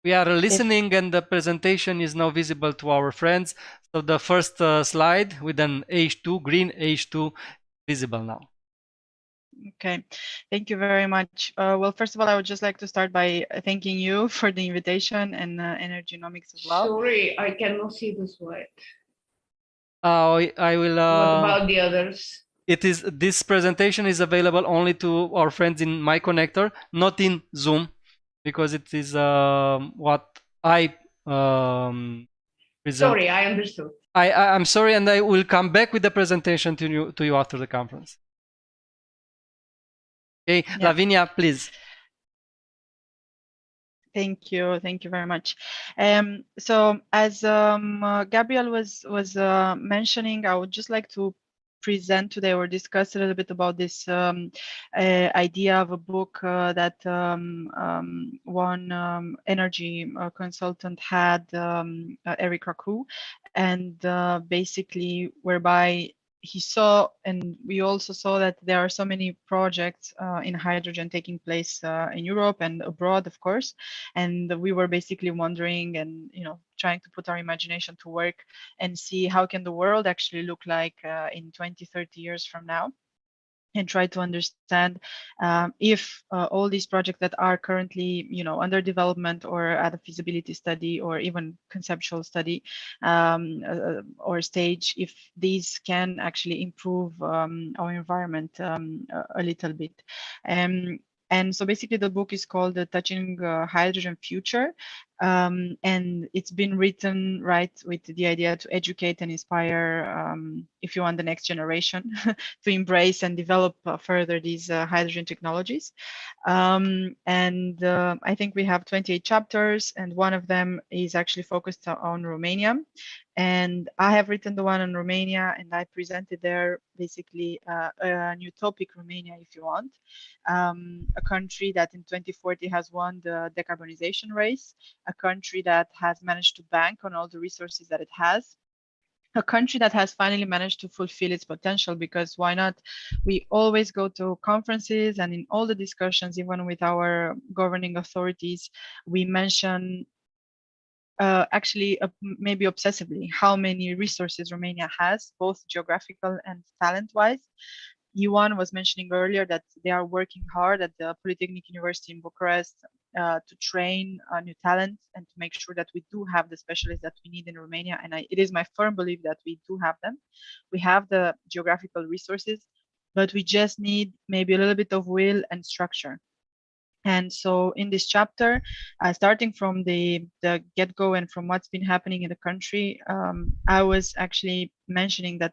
We are listening, and the presentation is now visible to our friends. So the first slide with an H2, green H2, visible now. Okay, thank you very much. Well, first of all, I would just like to start by thanking you for the invitation and Energynomics as well. Sorry, I cannot see the slide. I will. What about the others? This presentation is available only to our friends in My Connector, not in Zoom, because it is what I present. Sorry, I understood. I'm sorry, and I will come back with the presentation to you after the conference. Okay, yeah. Lavinia, please. Thank you very much. So as Gabriel was mentioning, I would just like to present today or discuss a little bit about this idea of a book that one energy consultant had, Eric Raku, and basically whereby he saw, and we also saw, that there are so many projects in hydrogen taking place in Europe and abroad, of course. And we were basically wondering and, trying to put our imagination to work and see how can the world actually look like in 20, 30 years from now, and try to understand if all these projects that are currently, under development or at a feasibility study or even conceptual study or stage, if these can actually improve our environment a little bit. And so basically the book is called Touching Hydrogen Future. And it's been written, right, with the idea to educate and inspire, if you want, the next generation to embrace and develop further these hydrogen technologies. And I think we have 28 chapters, and one of them is actually focused on Romania. And I have written the one on Romania, and I presented there basically a new topic, Romania, if you want, a country that in 2040 has won the decarbonization race, a country that has managed to bank on all the resources that it has, a country that has finally managed to fulfill its potential, because why not? We always go to conferences, and in all the discussions, even with our governing authorities, we mention actually maybe obsessively how many resources Romania has, both geographical and talent-wise. Ioan was mentioning earlier that they are working hard at the Polytechnic University in Bucharest to train new talent and to make sure that we do have the specialists that we need in Romania. And it is my firm belief that we do have them. We have the geographical resources, but we just need maybe a little bit of will and structure. And so in this chapter, starting from the get-go and from what's been happening in the country, I was actually mentioning that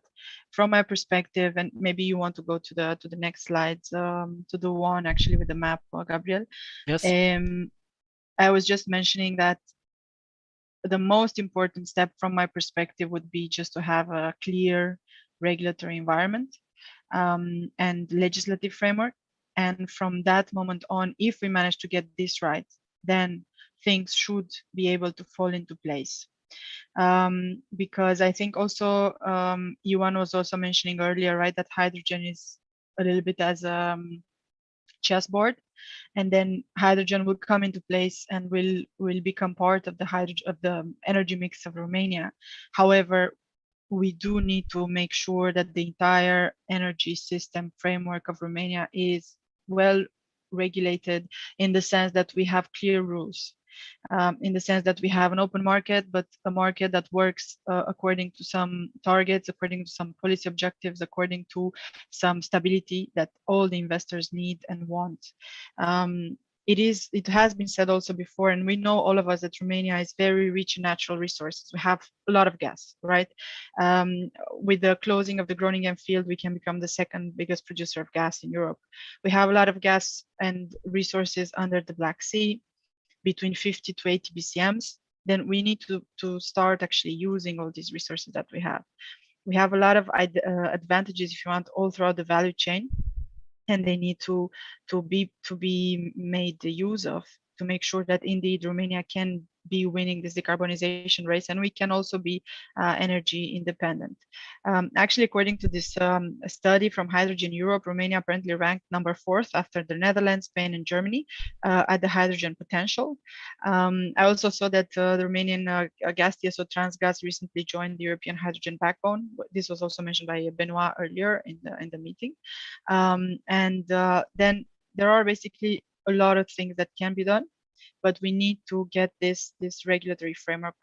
from my perspective, and maybe you want to go to the next slides, to the one actually with the map, Gabriel. Yes. I was just mentioning that the most important step from my perspective would be just to have a clear regulatory environment and legislative framework. And from that moment on, if we manage to get this right, then things should be able to fall into place. Because I think also, Ioan was also mentioning earlier, right, that hydrogen is a little bit as a chessboard, and then hydrogen will come into place and will become part of the energy mix of Romania. However, we do need to make sure that the entire energy system framework of Romania is well regulated, in the sense that we have clear rules, in the sense that we have an open market, but a market that works according to some targets, according to some policy objectives, according to some stability that all the investors need and want. It has been said also before, and we know, all of us, that Romania is very rich in natural resources. We have a lot of gas, right? With the closing of the Groningen field, we can become the second biggest producer of gas in Europe. We have a lot of gas and resources under the Black Sea, between 50 to 80 BCMs. Then we need to start actually using all these resources that we have. We have a lot of advantages, if you want, all throughout the value chain, and they need to be made use of, to make sure that indeed Romania can be winning this decarbonization race, and we can also be energy independent. Actually, according to this study from Hydrogen Europe, Romania apparently ranked number 4th after the Netherlands, Spain, and Germany at the hydrogen potential. I also saw that the Romanian gas TSO Transgas recently joined the European hydrogen backbone. This was also mentioned by Benoit earlier in the meeting. Then there are basically a lot of things that can be done, but we need to get this regulatory framework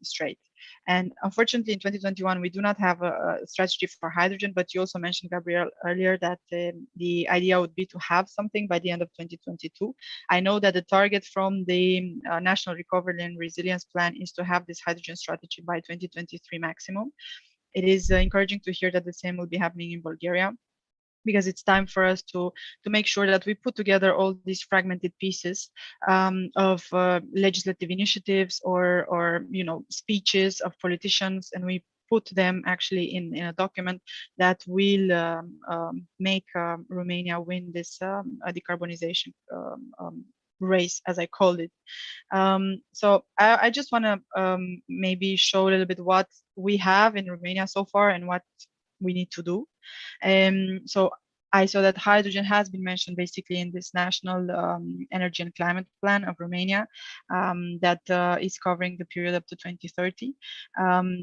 straight. And unfortunately, in 2021, we do not have a strategy for hydrogen, but you also mentioned, Gabriel, earlier that the idea would be to have something by the end of 2022. I know that the target from the National Recovery and Resilience Plan is to have this hydrogen strategy by 2023 maximum. It is encouraging to hear that the same will be happening in Bulgaria, because it's time for us to make sure that we put together all these fragmented pieces of legislative initiatives or speeches of politicians, and we put them actually in a document that will make Romania win this decarbonization race, as I called it. So I just want to maybe show a little bit what we have in Romania so far and what we need to do. So I saw that hydrogen has been mentioned basically in this national energy and climate plan of Romania that is covering the period up to 2030.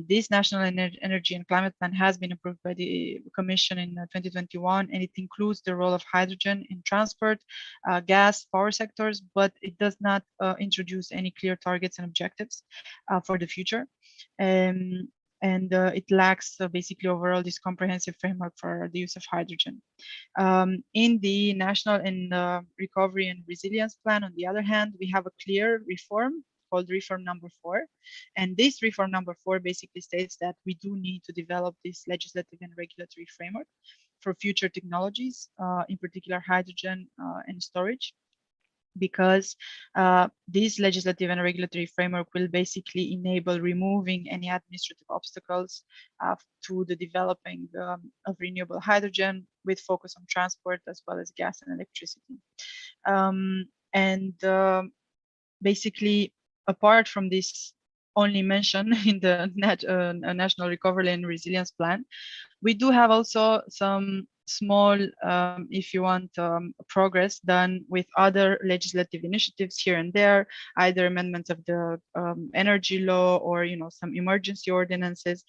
This national energy and climate plan has been approved by the Commission in 2021, and it includes the role of hydrogen in transport, gas, power sectors, but it does not introduce any clear targets and objectives for the future. And it lacks basically overall this comprehensive framework for the use of hydrogen. In the National and Recovery and Resilience Plan, on the other hand, we have a clear reform called Reform Number 4. And this Reform Number 4 basically states that we do need to develop this legislative and regulatory framework for future technologies, in particular hydrogen and storage, because this legislative and regulatory framework will basically enable removing any administrative obstacles to the developing of renewable hydrogen, with focus on transport as well as gas and electricity. Basically, apart from this only mention in the National Recovery and Resilience Plan, we do have also some small, if you want, progress done with other legislative initiatives here and there, either amendments of the energy law or some emergency ordinances.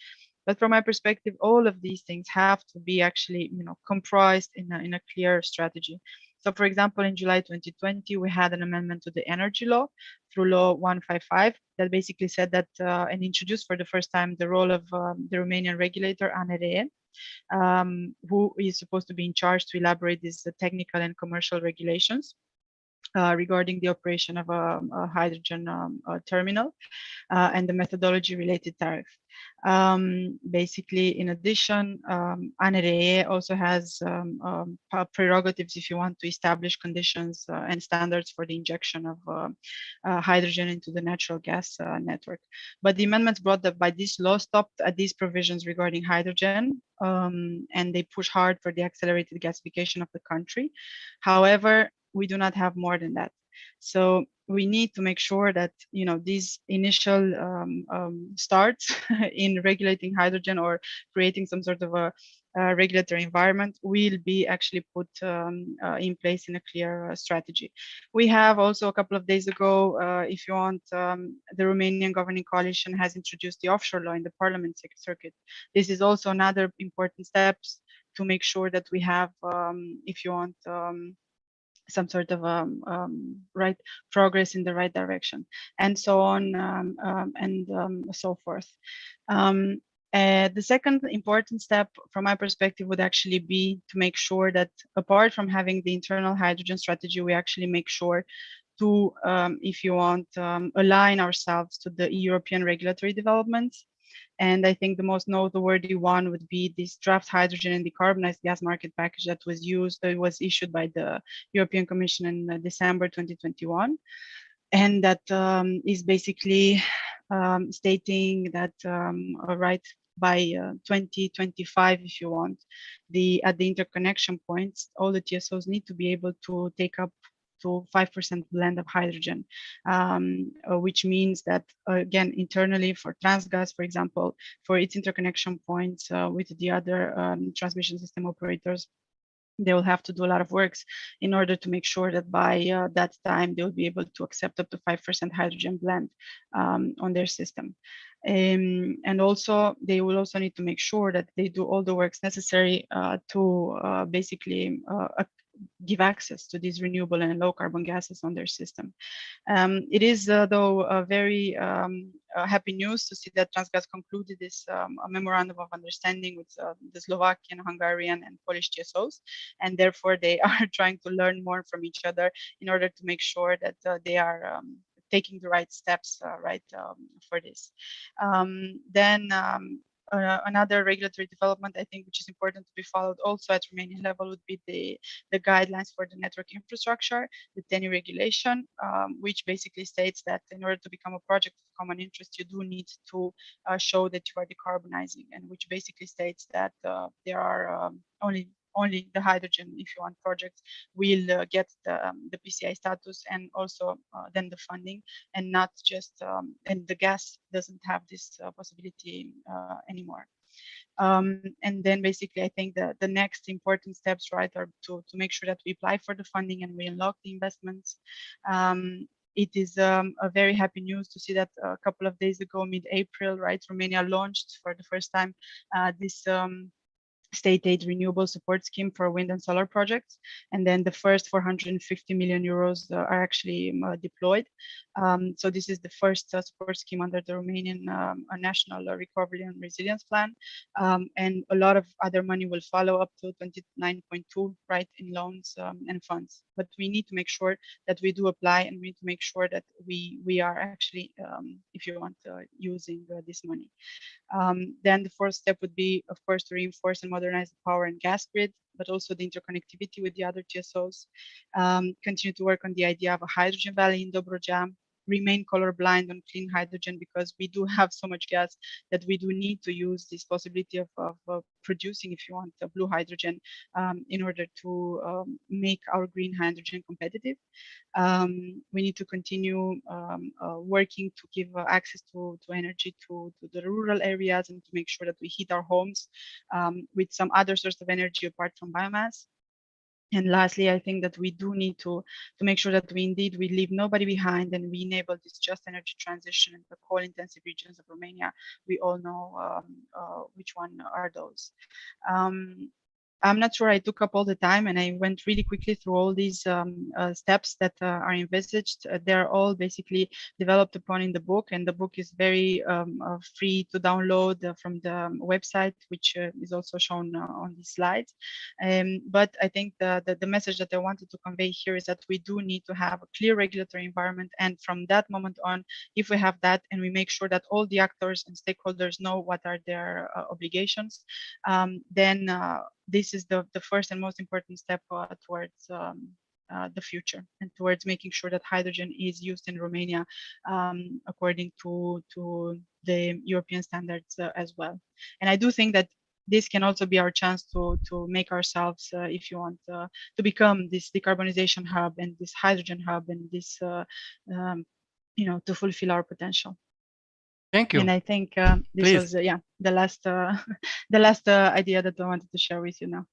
But from my perspective, all of these things have to be actually comprised in a clear strategy. So, for example, in July 2020, we had an amendment to the energy law through Law 155 that basically said that and introduced for the first time the role of the Romanian regulator, ANRE, who is supposed to be in charge to elaborate these technical and commercial regulations regarding the operation of a hydrogen terminal and the methodology related tariff. Basically, in addition, ANRE also has prerogatives, if you want, to establish conditions and standards for the injection of hydrogen into the natural gas network. But the amendments brought up by this law stopped at these provisions regarding hydrogen, and they push hard for the accelerated gasification of the country. However, we do not have more than that. So we need to make sure that these initial starts in regulating hydrogen or creating some sort of a regulatory environment will be actually put in place in a clear strategy. We have also a couple of days ago, if you want, the Romanian governing coalition has introduced the offshore law in the parliament circuit. This is also another important steps to make sure that we have, if you want, some sort of right progress in the right direction, and so on, and so forth. The second important step from my perspective would actually be to make sure that apart from having the internal hydrogen strategy, we actually make sure to, if you want, align ourselves to the European regulatory developments. And I think the most noteworthy one would be this draft hydrogen and decarbonized gas market package that was issued by the European Commission in December 2021. And that is basically stating that, right, by 2025, if you want, at the interconnection points, all the TSOs need to be able to take up to 5% blend of hydrogen, which means that, again, internally for Transgas, for example, for its interconnection points with the other transmission system operators, they will have to do a lot of works in order to make sure that by that time they will be able to accept up to 5% hydrogen blend on their system. And also they will also need to make sure that they do all the works necessary to basically give access to these renewable and low carbon gases on their system. It is, though, very happy news to see that Transgas concluded this memorandum of understanding with the Slovakian, Hungarian, and Polish TSOs, and therefore they are trying to learn more from each other in order to make sure that they are taking the right steps for this. Another regulatory development, I think, which is important to be followed also at Romanian level would be the guidelines for the network infrastructure, the TENI regulation, which basically states that in order to become a project of common interest, you do need to show that you are decarbonizing, and which basically states that there are only the hydrogen, if you want, projects will get the PCI status and also then the funding, and not just and the gas doesn't have this possibility anymore. And then basically, I think the next important steps, right, are to make sure that we apply for the funding and we unlock the investments. It is a very happy news to see that a couple of days ago, mid-April, right, Romania launched for the first time this state aid renewable support scheme for wind and solar projects. And then the first 450 million euros are actually deployed. So this is the first support scheme under the Romanian National Recovery and Resilience Plan. And a lot of other money will follow up to 29.2, right, in loans and funds. But we need to make sure that we do apply, and we need to make sure that we are actually, if you want, using this money. Then the fourth step would be, of course, to reinforce and modernize the power and gas grid, but also the interconnectivity with the other TSOs. Continue to work on the idea of a hydrogen valley in Dobrogea. Remain colorblind on clean hydrogen, because we do have so much gas that we do need to use this possibility of producing, if you want, blue hydrogen in order to make our green hydrogen competitive. We need to continue working to give access to energy to the rural areas, and to make sure that we heat our homes with some other source of energy apart from biomass. And lastly, I think that we do need to make sure that we leave nobody behind, and we enable this just energy transition in the coal-intensive regions of Romania. We all know which one are those. I'm not sure I took up all the time, and I went really quickly through all these steps that are envisaged. They're all basically developed upon in the book, and the book is very free to download from the website, which is also shown on these slides. But I think the message that I wanted to convey here is that we do need to have a clear regulatory environment, and from that moment on, if we have that and we make sure that all the actors and stakeholders know what are their obligations, then this is the first and most important step towards the future, and towards making sure that hydrogen is used in Romania according to the European standards as well. And I do think that this can also be our chance to make ourselves, if you want, to become this decarbonization hub and this hydrogen hub, and this, to fulfill our potential. Thank you. And I think this was, the last, the last idea that I wanted to share with you now.